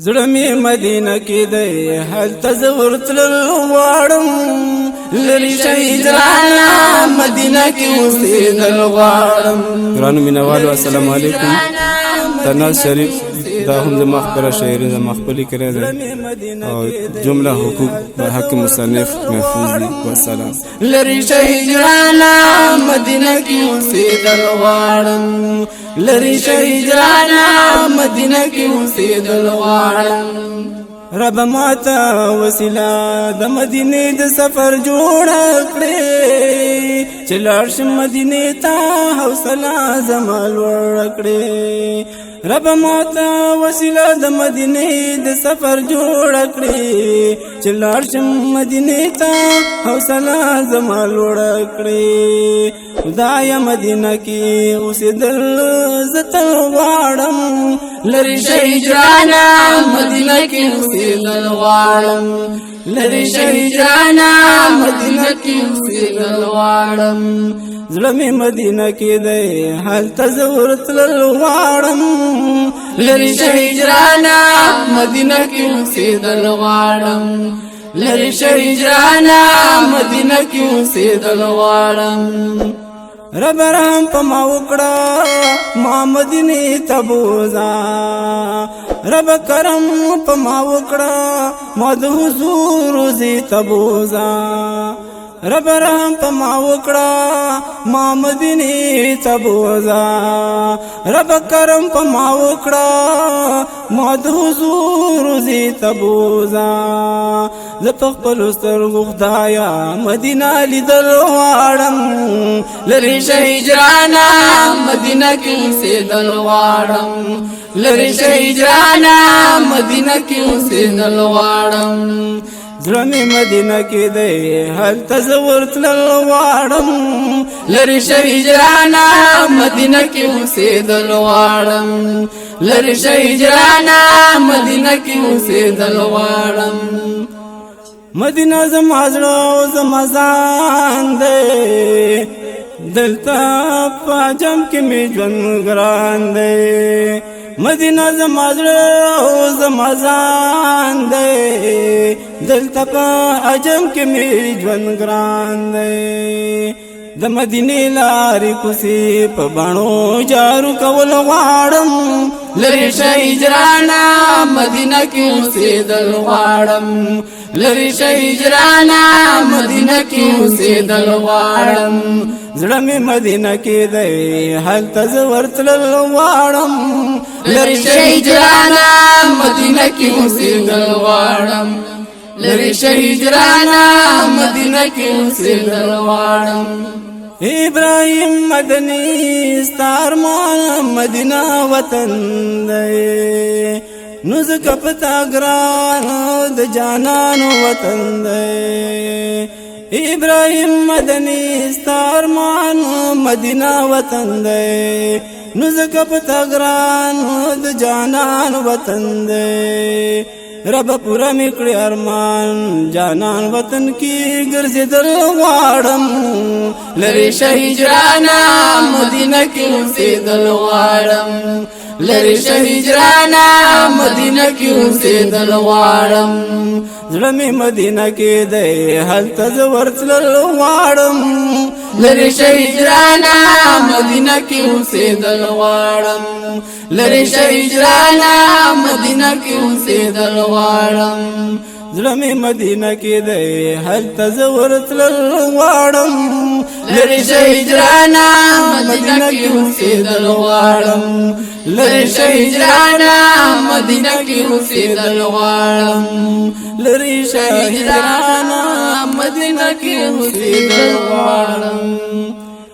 زړه مدینه کې دی هلته زه ورتلل غواړم لرې شه هجرانه مدینه کې اوسېدل غواړم. ګرانو مینهوالو السلام علیکم. تناز شریف دا هم زما خپله شاعري زما خپلې کړی دی او جمله حقوق بر حق مصنف محفوظ دي. والسلام. لرې شه هجرانه مدینه کې اوسېدل غواړم لرې شه هجرانه مدینه کې اوسېدل غواړم. رب ماته وسیله د مدینې د سفر جوړه کړې چې لاړ شم مدینې ته حوصله زما لوړه کړې. رب ماته وسیله د مدینې د سفر جوړه کړې چې لاړ شم مدینې ته حوصله زما لوړه کړې. خدایه مدینه کې اوسېدل زه تل غواړم لرې شه هجرانه مدینه کې اوسېدل غواړم لرې شه هجرانه مدینه کې اوسېدل غواړم. زړه مې مدینه کې دی هلته زه ورتلل غواړم لرې شه هجرانه مدینه کې اوسېدل غواړم لرې شه هجرانه مدینه کې اوسېدل غواړم. رب رحم په ما وکړه ما مدینې ته بوځه رب کرم په ما وکړه ما د حضور روزي ته بوځه رب رحم په ما وکړه ما مدینې ته بوځه رب کرم په ما وکړه ما د حضور روزي ته بوځه. زه په خپلو سترګو خدایه مدینه لیدل غواړم لرې شه هجرانه مدینه کې اوسېدل غواړم لرې شه هجرانه مدینه کې اوسېدل غواړم. زړه مې مدینه کې دی هلته زه ورتلل غواړم لرې شه هجرانه مدینه کې اوسېدل غواړم لرې شه هجرانه مدینه کې اوسېدل غواړم. مدینه زما زړه او زما ځان دی دلته په عجم کې مې ژوند ګران دی. مدینه زما زړه او زما ځان دی دلته په عجم کې مې ژوند ګران دی. د مدینې لارې کوڅې په بڼو جارو کول غواړم لرې شه هجرانه مدینه کې اوسېدل غواړم لرې شه هجرانه مدینه کې اوسېدل غواړم. زړه مې مدینه کې دی هلته زه ورتلل غواړم لرې شه هجرانه مدینه کې اوسېدل غواړم لرې شه هجرانه مدینه کې اوسېدل غواړم. ابراهیم مدني ستا ارمان مدینه وطن دی نو ځکه په تا ګران د جانانو وطن دی. ابراهیم مدني ستا ارمان مدینه وطن دی نو ځکه په تا ګران د جانانو وطن دی. رب پورا میکړي ارمان جانان وطن کې ګرځېدل غواړم لرې شه هجرانه مدینه کې اوسېدل غواړم لرې شه هجرانه مدینه کې اوسېدل غواړم. زړه مې مدینه کې دی هلته زه ورتلل غواړم لرې شه هجرانه مدینه کې اوسېدل غواړم لرې شه هجرانه مدینه کې اوسېدل غواړم. زړه مې مدینه کې دی هلته زه ورتلل غواړم لرې شه هجرانه مدینه کې اوسېدل غواړم لرې شه هجرانه مدینه کې اوسېدل غواړم لرې شه هجرانه مدینه کې اوسېدل غواړم.